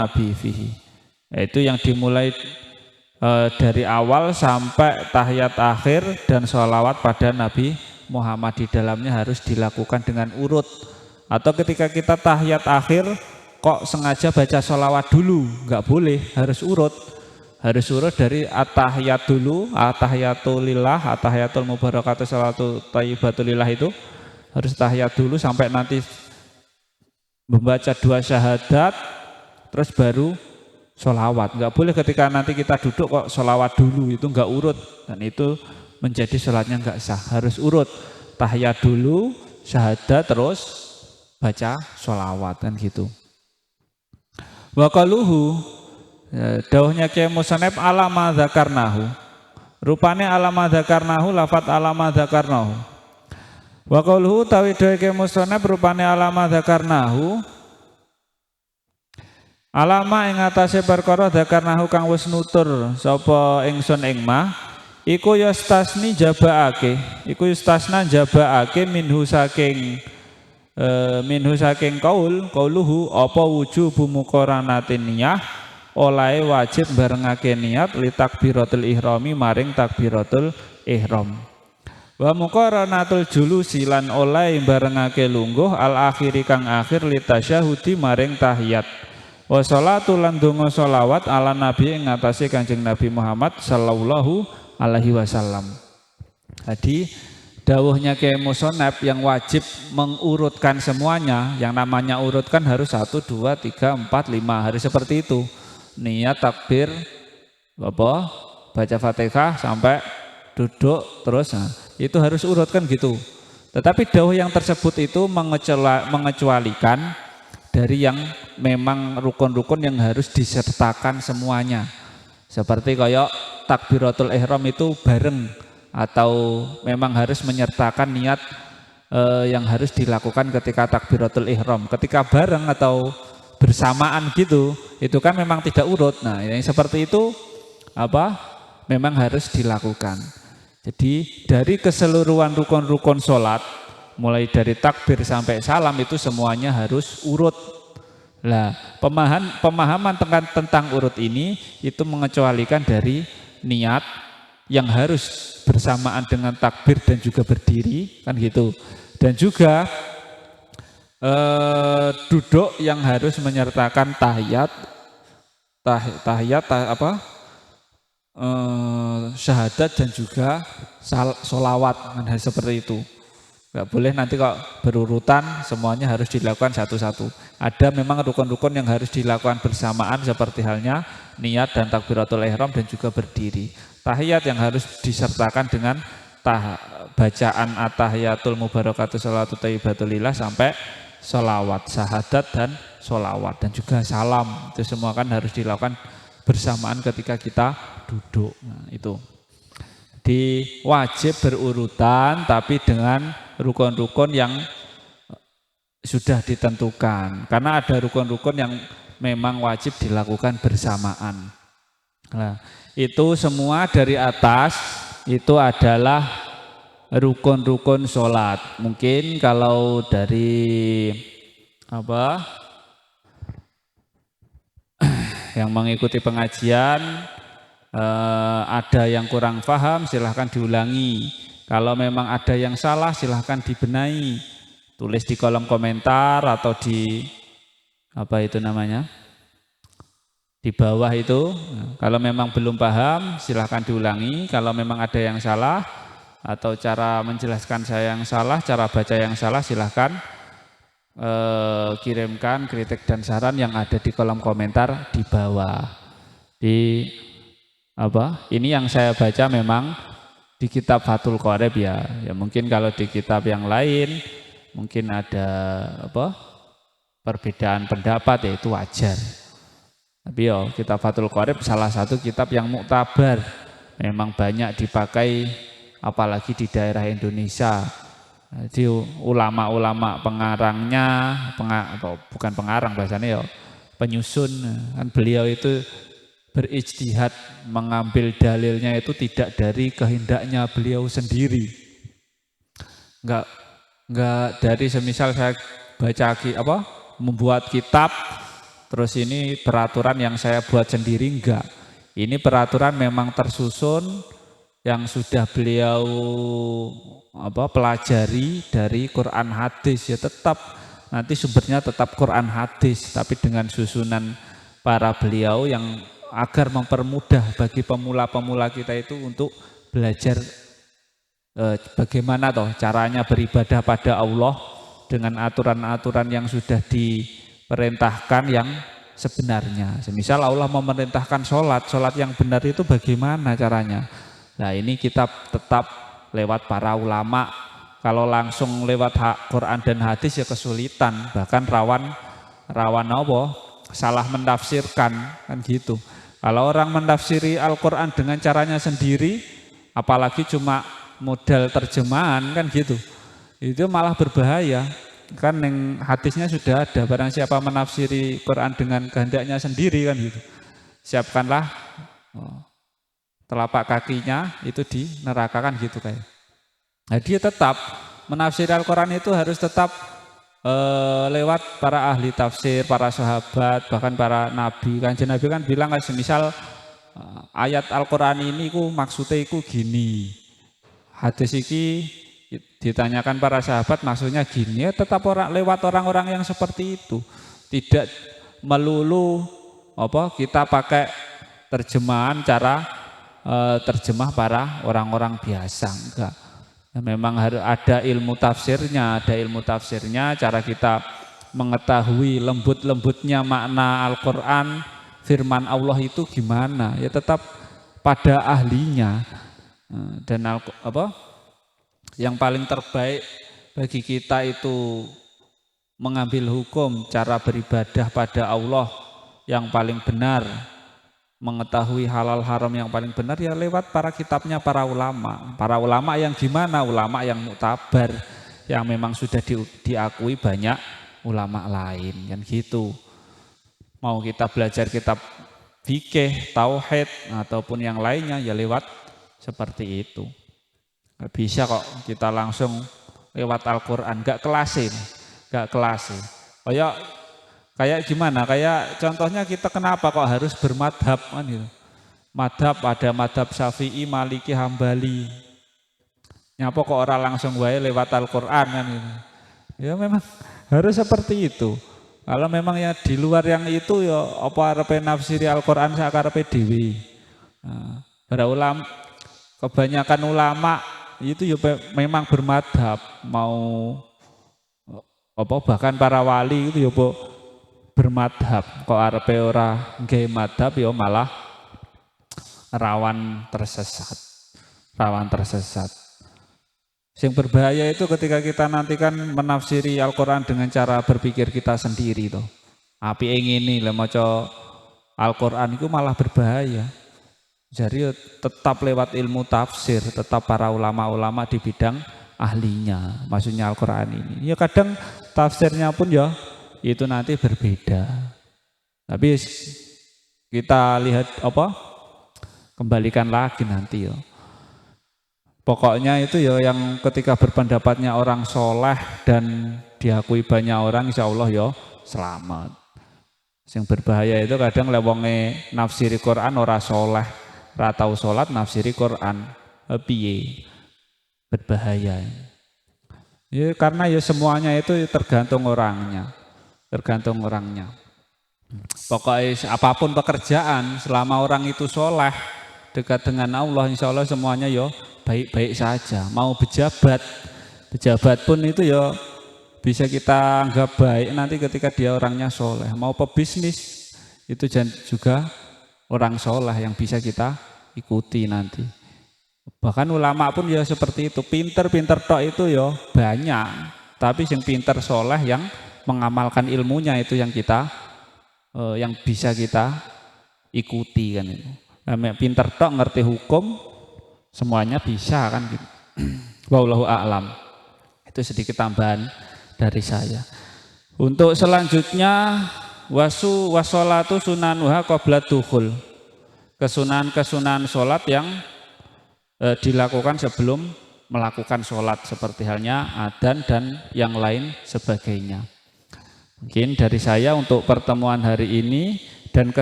Nabi fihi. Itu yang dimulai dari awal sampai tahiyat akhir dan sholawat pada Nabi Muhammad di dalamnya harus dilakukan dengan urut. Atau ketika kita tahiyat akhir kok sengaja baca sholawat dulu, nggak boleh, harus urut. Harus urut dari at-tahiyat dulu, at-tahiyatulillah, at-tahiyatul mubarakatuh sholatu thayyibatulillah itu harus tahiyat dulu sampai nanti membaca 2 syahadat terus baru sholawat. Nggak boleh ketika nanti kita duduk kok sholawat dulu, itu nggak urut dan itu menjadi sholatnya nggak sah. Harus urut, tahiyat dulu, syahadat terus baca sholawat kan gitu. Wa qaluhu, dawuhnya Kyai Musonep alama dzakarnahu. Rupane alama dzakarnahu, lafat alama dzakarnahu. Wa qaluhu tawi dawuh Kyai Musonep rupane alama dzakarnahu. Alama ing atase perkara dzakarnahu kang wis nutur sapa ingsun ing mah iku yastasni jabaake. Iku yastasna jabaake minhu saking qauluhu apa wujubu muqaranatin niyah olahe wajib barengake niat li takbiratul ihrami maring takbiratul ihram. Wa muqaranatul julusi lan olahe barengake lungguh al akhiri kang akhir li tasyahudi maring tahiyat. Wa sholatu lan donga sholawat ala nabi ing atase Kanjeng Nabi Muhammad sallallahu alaihi wasallam. Jadi dawuhnya Kyai Musonep yang wajib mengurutkan semuanya, yang namanya urutkan harus 1, 2, 3, 4, 5 harus seperti itu. Niat takbir baca Fatihah sampai duduk terus, nah, itu harus urutkan gitu. Tetapi dawuh yang tersebut itu mengecualikan dari yang memang rukun-rukun yang harus disertakan semuanya. Seperti kayak takbiratul ihram itu bareng atau memang harus menyertakan niat yang harus dilakukan ketika takbiratul ihram. Ketika bareng atau bersamaan gitu, itu kan memang tidak urut. Nah, yang seperti itu memang harus dilakukan. Jadi dari keseluruhan rukun-rukun sholat, mulai dari takbir sampai salam itu semuanya harus urut. Nah, pemahaman tentang urut ini itu mengecualikan dari niat yang harus bersamaan dengan takbir dan juga berdiri kan gitu. Dan juga duduk yang harus menyertakan tahiyat syahadat dan juga sholawat kan seperti itu. Nggak boleh nanti kok berurutan semuanya harus dilakukan satu-satu. Ada memang rukun-rukun yang harus dilakukan bersamaan seperti halnya niat dan takbiratul ihram dan juga berdiri. Tahiyat yang harus disertakan dengan bacaan at-tahiyatul mubarakatuh sholatu thayyibatulillah sampai sholawat, syahadat dan sholawat dan juga salam. Itu semua kan harus dilakukan bersamaan ketika kita duduk. Nah, itu. Wajib berurutan tapi dengan rukun-rukun yang sudah ditentukan, karena ada rukun-rukun yang memang wajib dilakukan bersamaan. Nah, itu semua dari atas itu adalah rukun-rukun sholat. Mungkin kalau dari yang mengikuti pengajian ada yang kurang paham silahkan diulangi. Kalau memang ada yang salah silahkan dibenahi. Tulis di kolom komentar atau di di bawah itu. Kalau memang belum paham silahkan diulangi. Kalau memang ada yang salah atau cara menjelaskan saya yang salah, cara baca yang salah, silahkan kirimkan kritik dan saran yang ada di kolom komentar di bawah. Ini yang saya baca memang di kitab Fathul Qorib ya. Ya mungkin kalau di kitab yang lain mungkin ada perbedaan pendapat, ya itu wajar. Tapi kitab Fathul Qorib salah satu kitab yang muktabar, memang banyak dipakai apalagi di daerah Indonesia. Jadi ulama-ulama pengarangnya, bukan pengarang bahasanya penyusun kan, beliau itu berijtihad mengambil dalilnya itu tidak dari kehendaknya beliau sendiri. Enggak dari semisal saya baca membuat kitab terus ini peraturan yang saya buat sendiri, enggak. Ini peraturan memang tersusun yang sudah beliau pelajari dari Quran hadis, ya tetap nanti sumbernya tetap Quran hadis, tapi dengan susunan para beliau yang agar mempermudah bagi pemula-pemula kita itu untuk belajar bagaimana toh caranya beribadah pada Allah dengan aturan-aturan yang sudah diperintahkan yang sebenarnya. Semisal Allah memerintahkan sholat yang benar itu bagaimana caranya? Nah ini kita tetap lewat para ulama. Kalau langsung lewat Quran dan hadis ya kesulitan, bahkan rawan apa? Salah menafsirkan kan gitu. Kalau orang menafsiri Al-Quran dengan caranya sendiri, apalagi cuma modal terjemahan kan gitu, itu malah berbahaya. Kan yang hadisnya sudah ada, barang siapa menafsiri Quran dengan kehendaknya sendiri kan gitu, siapkanlah telapak kakinya itu di neraka kan gitu kayak. Nah dia tetap menafsiri Al-Quran itu harus tetap lewat para ahli tafsir, para sahabat, bahkan para nabi. Kanjeng Nabi kan bilang semisal ayat Al-Quran ini maksudnya gini, hadis ini ditanyakan para sahabat maksudnya gini, ya tetap lewat orang-orang yang seperti itu. Tidak melulu kita pakai terjemahan cara terjemah para orang-orang biasa, enggak. Memang harus ada ilmu tafsirnya, cara kita mengetahui lembut-lembutnya makna Al-Quran, firman Allah itu gimana, ya tetap pada ahlinya. Dan yang paling terbaik bagi kita itu mengambil hukum cara beribadah pada Allah yang paling benar, mengetahui halal haram yang paling benar ya lewat para kitabnya para ulama yang gimana, ulama yang muktabar, yang memang sudah diakui banyak ulama lain kan gitu. Mau kita belajar kitab fikih, tauhid ataupun yang lainnya ya lewat seperti itu. Gak bisa kok kita langsung lewat Al-Quran, gak kelas. Kayak gimana? Kayak contohnya kita kenapa kok harus bermadhab kan gitu. Madhab ada madhab Syafi'i, Maliki, Hambali. Nyapa kok orang langsung wae lewat Al-Quran kan gitu. Ya memang harus seperti itu. Kalau memang ya di luar yang itu ya apa arepe nafsiri Al-Quran sakarepe dhewe. Nah, para ulama, kebanyakan ulama itu ya memang bermadhab, mau bahkan para wali itu ya bermadhab. Kok arepe ora nggih madhab ya malah rawan tersesat. Yang berbahaya itu ketika kita nanti kan menafsiri Al-Quran dengan cara berpikir kita sendiri toh. Api ini lah maca Al-Quran itu malah berbahaya. Jadi tetap lewat ilmu tafsir, tetap para ulama-ulama di bidang ahlinya, maksudnya Al-Quran ini. Ya kadang tafsirnya pun ya itu nanti berbeda. Tapi kita lihat kembalikan lagi nanti ya. Pokoknya itu ya yang ketika berpendapatnya orang soleh dan diakui banyak orang, insya Allah ya selamat. Yang berbahaya itu kadang lewonge nafsiri Quran ora soleh, ora tau sholat nafsiri Quran, piye berbahaya. Ya karena ya semuanya itu tergantung orangnya. Pokoknya apapun pekerjaan, selama orang itu soleh, dekat dengan Allah, insya Allah semuanya ya baik-baik saja. Mau pejabat pun itu ya bisa kita anggap baik nanti ketika dia orangnya soleh. Mau pebisnis itu juga orang soleh yang bisa kita ikuti nanti. Bahkan ulama pun ya seperti itu. Pinter tok itu ya banyak, tapi yang pinter soleh yang mengamalkan ilmunya itu yang kita yang bisa kita ikuti kan itu. Pinter tok ngerti hukum semuanya bisa kan gitu. Wallahu a'lam. Itu sedikit tambahan dari saya. Untuk selanjutnya wasolatu sunanuha qabla dukhul. Kesunahan sholat yang dilakukan sebelum melakukan sholat seperti halnya adzan dan yang lain sebagainya. Mungkin dari saya untuk pertemuan hari ini dan